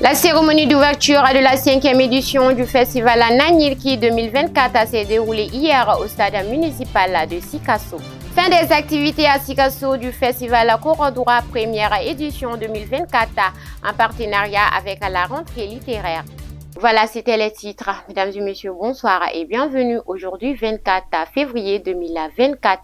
La cérémonie d'ouverture de la 5e édition du festival Nanyirki 2024 s'est déroulée hier au stade municipal de Sikasso. Fin des activités à Sikasso du festival Korodura première édition 2024 en partenariat avec la rentrée littéraire. Voilà, c'était les titres. Mesdames et messieurs, bonsoir et bienvenue aujourd'hui 24 février 2024.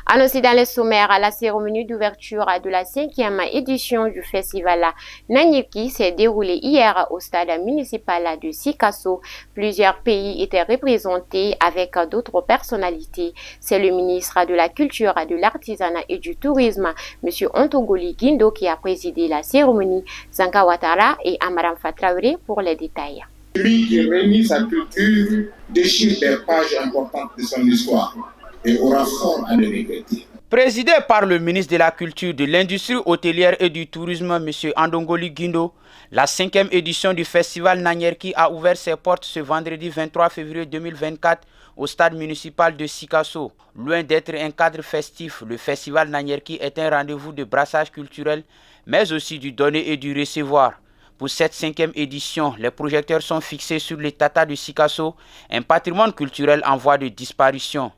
Annoncé dans les sommaires, la cérémonie d'ouverture de la 5e édition du festival Nanyirki s'est déroulée hier au stade municipal de Sikasso. Plusieurs pays étaient représentés avec d'autres personnalités. C'est le ministre de la Culture, de l'Artisanat et du Tourisme, M. Ontogoli Guindo, qui a présidé la cérémonie. Zanka Ouattara et Amaram Fatraoré pour les détails. Celui qui réunit sa culture déchire des pages importantes de son histoire et aura fort à le regretter. Présidé par le ministre de la Culture, de l'Industrie hôtelière et du Tourisme, M. Ondongoli Guindo, la 5e édition du festival Nanyirki a ouvert ses portes ce vendredi 23 février 2024 au stade municipal de Sikasso. Loin d'être un cadre festif, le festival Nanyirki est un rendez-vous de brassage culturel, mais aussi du donner et du recevoir. Pour cette 5e édition, les projecteurs sont fixés sur les tatas de Sikasso, un patrimoine culturel en voie de disparition.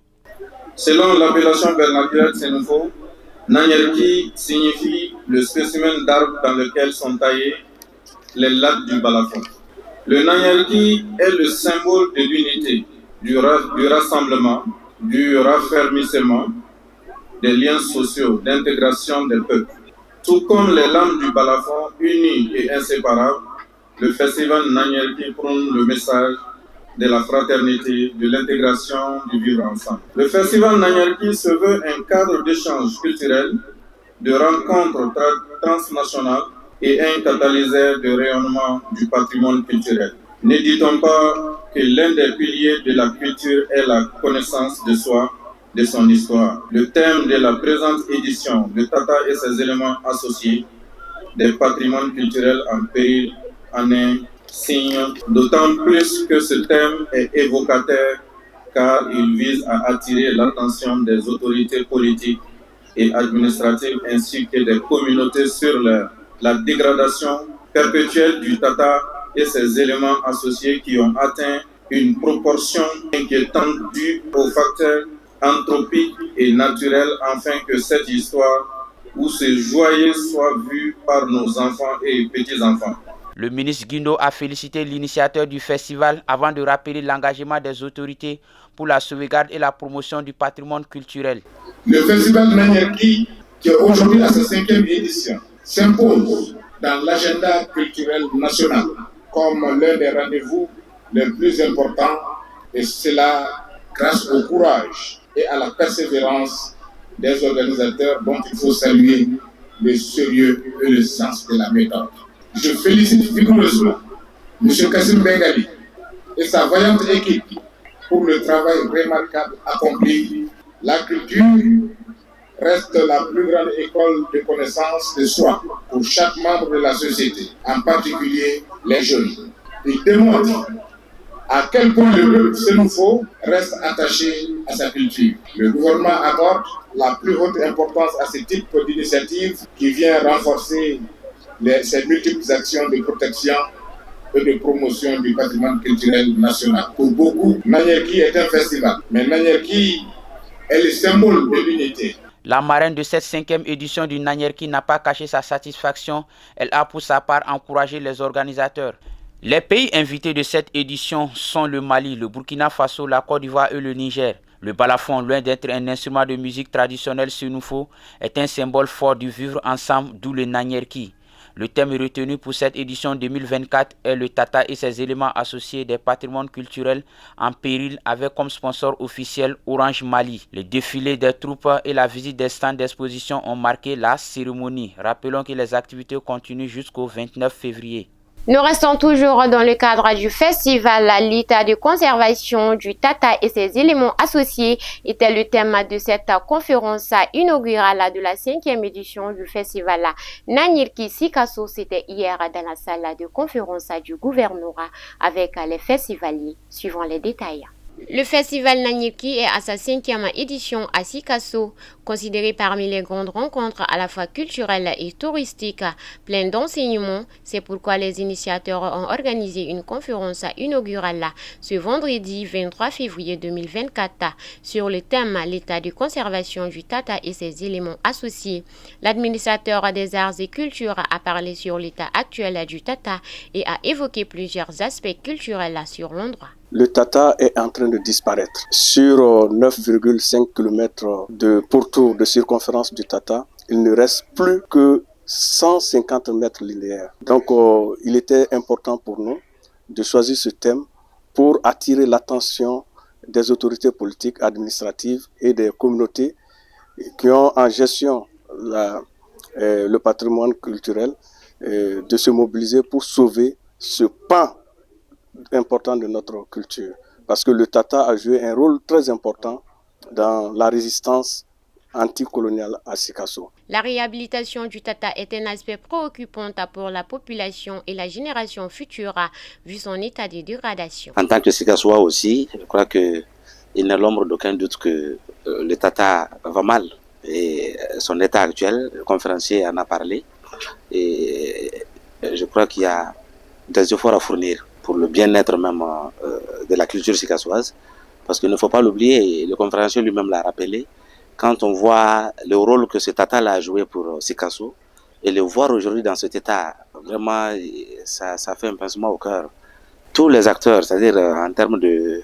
Selon l'appellation vernaculaire Sénoufo, Nanyirki signifie le spécimen d'arbre dans lequel sont taillées les lattes du balafon. Le Nanyirki est le symbole de l'unité, du rassemblement, du raffermissement, des liens sociaux, d'intégration des peuples. Tout comme les lames du balafon, unies et inséparables, le festival Nanyirki prône le message de la fraternité, de l'intégration, du vivre ensemble. Le festival Nanyirki se veut un cadre d'échange culturel, de rencontres transnationales et un catalyseur de rayonnement du patrimoine culturel. Ne dit-on pas que l'un des piliers de la culture est la connaissance de soi, de son histoire. Le thème de la présente édition, le Tata et ses éléments associés, des patrimoines culturels en péril, en un signe, d'autant plus que ce thème est évocateur car il vise à attirer l'attention des autorités politiques et administratives ainsi que des communautés sur la dégradation perpétuelle du Tata et ses éléments associés qui ont atteint une proportion inquiétante due aux facteurs anthropique et naturel, afin que cette histoire ou ce joyeux soit vu par nos enfants et petits-enfants. Le ministre Guindo a félicité l'initiateur du festival avant de rappeler l'engagement des autorités pour la sauvegarde et la promotion du patrimoine culturel. Le festival Nanyirki, qui est aujourd'hui à sa 5e édition, s'impose dans l'agenda culturel national comme l'un des rendez-vous les plus importants, et cela grâce au courage et à la persévérance des organisateurs dont il faut saluer le sérieux et le sens de la méthode. Je félicite vigoureusement M. Kassim Bengali et sa vaillante équipe pour le travail remarquable accompli. La culture reste la plus grande école de connaissance de soi pour chaque membre de la société, en particulier les jeunes. Il démontre à quel point le peuple Sénoufo reste attaché à sa culture. Le gouvernement accorde la plus haute importance à ce type d'initiative qui vient renforcer ces multiples actions de protection et de promotion du patrimoine culturel national. Pour beaucoup, Nanyirki est un festival, mais Nanyirki est le symbole de l'unité. La marraine de cette 5e édition du Nanyirki n'a pas caché sa satisfaction. Elle a pour sa part encouragé les organisateurs. Les pays invités de cette édition sont le Mali, le Burkina Faso, la Côte d'Ivoire et le Niger. Le balafon, loin d'être un instrument de musique traditionnelle sénoufo, est un symbole fort du vivre ensemble, d'où le Nanyirki. Le thème retenu pour cette édition 2024 est le Tata et ses éléments associés des patrimoines culturels en péril, avec comme sponsor officiel Orange Mali. Le défilé des troupes et la visite des stands d'exposition ont marqué la cérémonie. Rappelons que les activités continuent jusqu'au 29 février. Nous restons toujours dans le cadre du festival. L'état de conservation du Tata et ses éléments associés était le thème de cette conférence inaugurale de la 5e édition du festival Nanyirki Sikasso. C'était hier dans la salle de conférence du gouvernorat avec les festivaliers. Suivant les détails. Le festival Nanyirki est à sa 5e édition à Sikasso, considéré parmi les grandes rencontres à la fois culturelles et touristiques, plein d'enseignements. C'est pourquoi les initiateurs ont organisé une conférence inaugurale ce vendredi 23 février 2024 sur le thème l'état de conservation du Tata et ses éléments associés. L'administrateur des arts et cultures a parlé sur l'état actuel du Tata et a évoqué plusieurs aspects culturels sur l'endroit. Le Tata est en train de disparaître. Sur 9,5 km de pourtour de circonférence du Tata, il ne reste plus que 150 mètres linéaires. Donc il était important pour nous de choisir ce thème pour attirer l'attention des autorités politiques, administratives et des communautés qui ont en gestion le patrimoine culturel, de se mobiliser pour sauver ce pan important de notre culture. Parce que le Tata a joué un rôle très important dans la résistance anticoloniale à Sikasso. La réhabilitation du Tata est un aspect préoccupant pour la population et la génération future, vu son état de dégradation. En tant que Sikassois aussi, je crois qu'il n'est l'ombre d'aucun doute que le Tata va mal. Et son état actuel, le conférencier en a parlé. Et je crois qu'il y a des efforts à fournir pour le bien-être même de la culture sikassoise. Parce qu'il ne faut pas l'oublier, le conférencier lui-même l'a rappelé, quand on voit le rôle que ce Tata a joué pour Sikasso, et le voir aujourd'hui dans cet état, vraiment, ça fait un pincement au cœur. Tous les acteurs, c'est-à-dire en termes de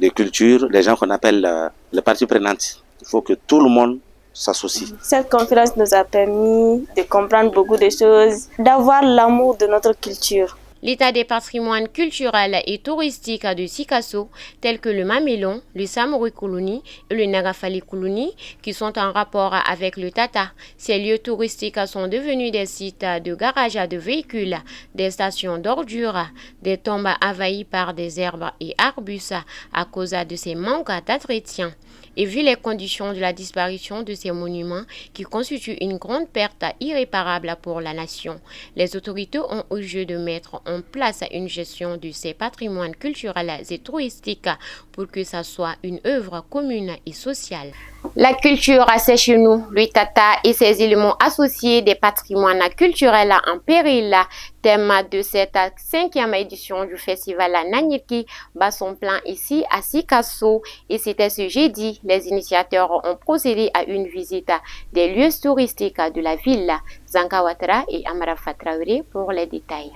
culture, les gens qu'on appelle les parties prenantes, il faut que tout le monde s'associe. Cette conférence nous a permis de comprendre beaucoup de choses, d'avoir l'amour de notre culture. L'état des patrimoines culturels et touristiques de Sikasso, tels que le Mamelon, le Samori Kuluni et le Nagafali Kuluni, qui sont en rapport avec le Tata. Ces lieux touristiques sont devenus des sites de garage de véhicules, des stations d'ordures, des tombes envahies par des herbes et arbustes à cause de ces manques d'entretien. Et vu les conditions de la disparition de ces monuments qui constituent une grande perte irréparable pour la nation, les autorités ont au jeu de mettre en place une gestion de ces patrimoines culturels et touristiques pour que ça soit une œuvre commune et sociale. La culture, c'est chez nous, le Tata et ses éléments associés des patrimoines culturels en péril. Thème de cette 5e édition du festival Nanyirki bat son plein ici à Sikasso. Et c'était ce jeudi, les initiateurs ont procédé à une visite des lieux touristiques de la ville. Zanka Ouattara et Amara Traoré pour les détails.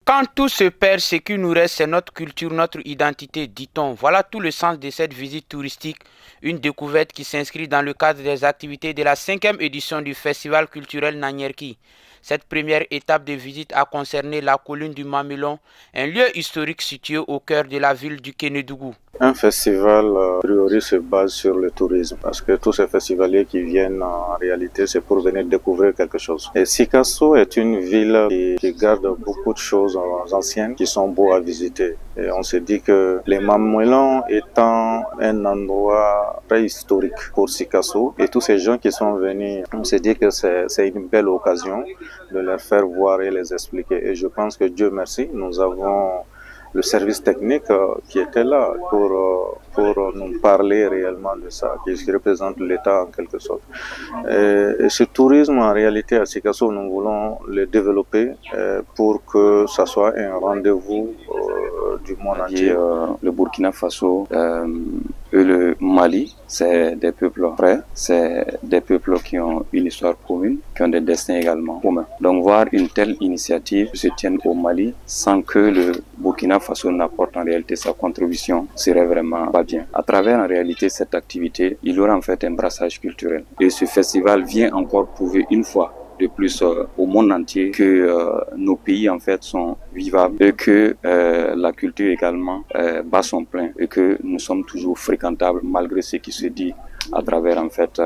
Quand tout se perd, ce qui nous reste, c'est notre culture, notre identité, dit-on. Voilà tout le sens de cette visite touristique, une découverte qui s'inscrit dans le cadre des activités de la 5e édition du festival culturel Nanyirki. Cette première étape de visite a concerné la colline du Mamelon, un lieu historique situé au cœur de la ville du Kénédougou. Un festival, a priori, se base sur le tourisme, parce que tous ces festivaliers qui viennent, en réalité, c'est pour venir découvrir quelque chose. Et Sikasso est une ville qui garde beaucoup de choses anciennes qui sont beaux à visiter. Et on s'est dit que les Mamelons étant un endroit très historique pour Sikasso, et tous ces gens qui sont venus, on s'est dit que c'est une belle occasion de leur faire voir et les expliquer. Et je pense que Dieu merci, nous avons le service technique qui était là pour nous parler réellement de ça, qui représente l'État en quelque sorte. Et ce tourisme, en réalité, à Sikasso, nous voulons le développer pour que ça soit un rendez-vous du monde entier. Le Burkina Faso et le Mali, c'est des peuples frères, c'est des peuples qui ont une histoire commune, qui ont des destins également communs. Donc voir une telle initiative se tienne au Mali sans que le Burkina Faso n'apporte en réalité sa contribution serait vraiment pas bien. À travers en réalité cette activité, il y aura en fait un brassage culturel. Et ce festival vient encore prouver une fois de plus au monde entier que nos pays en fait sont vivables et que la culture également bat son plein et que nous sommes toujours fréquentables malgré ce qui se dit à travers en fait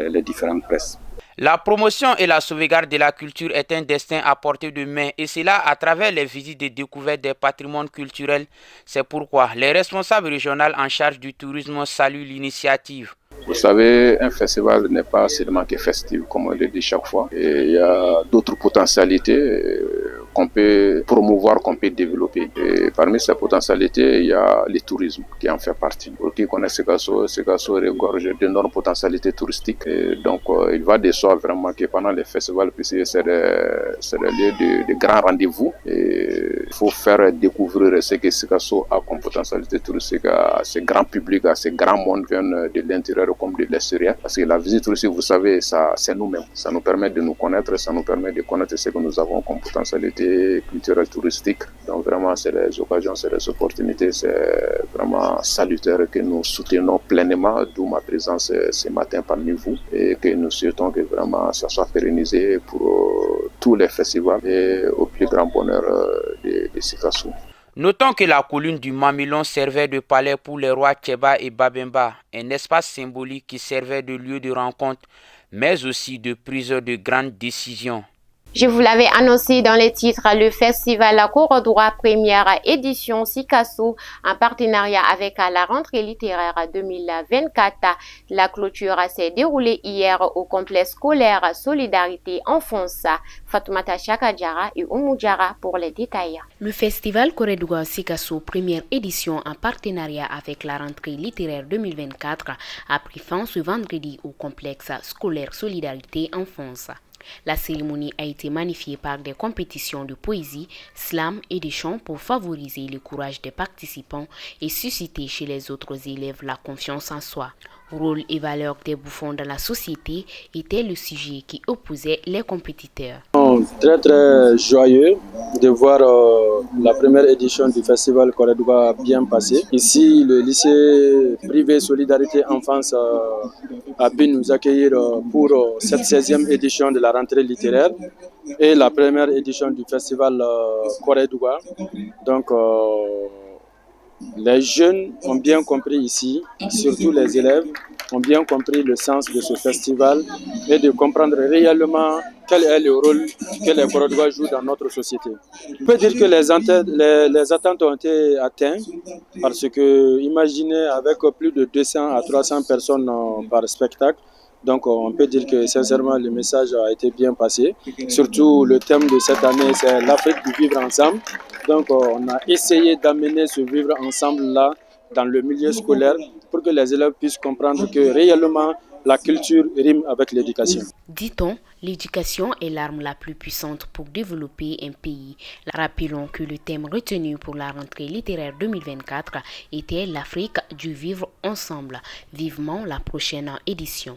les différentes presses. La promotion et la sauvegarde de la culture est un destin à portée de main et cela à travers les visites de découverte des patrimoines culturels. C'est pourquoi les responsables régionaux en charge du tourisme saluent l'initiative. Vous savez, un festival n'est pas seulement que festif, comme on le dit chaque fois. Et il y a d'autres potentialités qu'on peut promouvoir, qu'on peut développer. Et parmi ces potentialités, il y a le tourisme qui en fait partie. Pour qui connaît Sikasso regorge d'énormes potentialités touristiques. Et donc, il va de soi vraiment que pendant les festivals, puisque c'est des lieux de grands rendez-vous. Et il faut faire découvrir ce que Sikasso a comme potentialité touristique à ce grand public, à ce grand monde viennent de l'intérieur comme de l'extérieur. Parce que la visite touristique, vous savez, c'est nous-mêmes. Ça nous permet de nous connaître, ça nous permet de connaître ce que nous avons comme potentialité culturelle touristique. Donc vraiment, c'est les occasions, c'est les opportunités, c'est vraiment salutaire que nous soutenons pleinement, d'où ma présence ce matin parmi vous et que nous souhaitons que vraiment ça soit pérennisé pour tous les festivals et au plus grand bonheur de Sikasso. Notons que la colline du Mamilon servait de palais pour les rois Tcheba et Babemba, un espace symbolique qui servait de lieu de rencontre, mais aussi de prise de grandes décisions. Je vous l'avais annoncé dans les titres, le festival Korodoa première édition Sikasso en partenariat avec la rentrée littéraire 2024. La clôture s'est déroulée hier au complexe scolaire Solidarité Enfance. Fatoumata Chakadjara et Oumou Diarra pour les détails. Le festival Korodoa Sikasso première édition en partenariat avec la rentrée littéraire 2024 a pris fin ce vendredi au complexe scolaire Solidarité Enfance. La cérémonie a été magnifiée par des compétitions de poésie, slam et de chants pour favoriser le courage des participants et susciter chez les autres élèves la confiance en soi. Rôle et valeurs des bouffons dans la société était le sujet qui opposait les compétiteurs. Très très joyeux de voir la première édition du festival Korodoa bien passé. Ici, le lycée privé Solidarité Enfance a pu nous accueillir pour cette 16e édition de la rentrée littéraire et la première édition du festival Korodoa. Donc, les jeunes ont bien compris ici, surtout les élèves, ont bien compris le sens de ce festival et de comprendre réellement quel est le rôle que les Korodoa jouent dans notre société. On peut dire que les attentes ont été atteintes parce que, imaginez, avec plus de 200 à 300 personnes par spectacle, donc on peut dire que sincèrement le message a été bien passé. Surtout le thème de cette année, c'est l'Afrique du vivre ensemble. Donc on a essayé d'amener ce vivre ensemble-là dans le milieu scolaire pour que les élèves puissent comprendre que réellement la culture rime avec l'éducation. Dit-on, l'éducation est l'arme la plus puissante pour développer un pays. Rappelons que le thème retenu pour la rentrée littéraire 2024 était l'Afrique du vivre ensemble. Vivement la prochaine édition.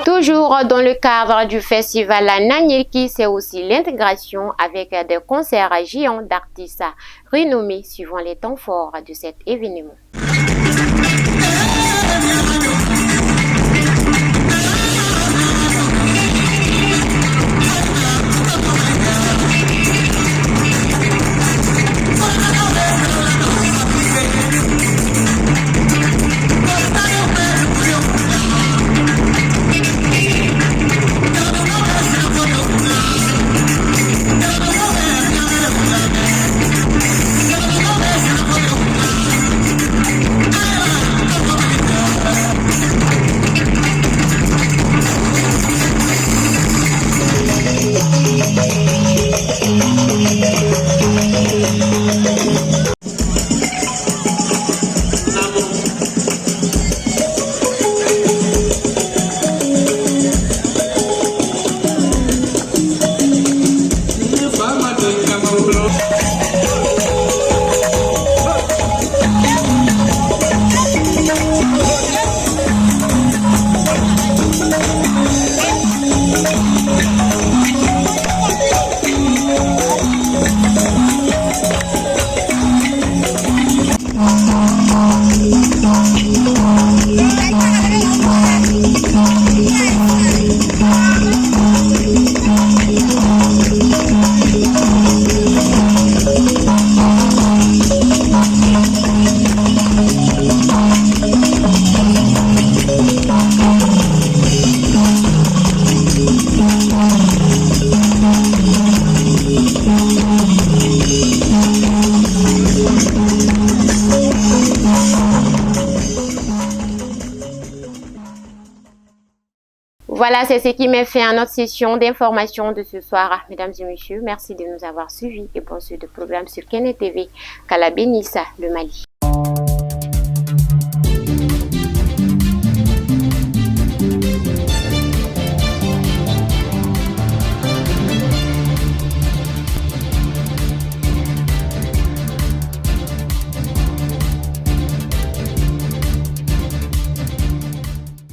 Toujours dans le cadre du festival Nanyirki, c'est aussi l'intégration avec des concerts géants d'artistes renommés suivant les temps forts de cet événement. Voilà, c'est ce qui met fin à notre session d'information de ce soir. Mesdames et messieurs, merci de nous avoir suivis et bon suite de programme sur Kene TV. Qu'Allah bénisse le Mali.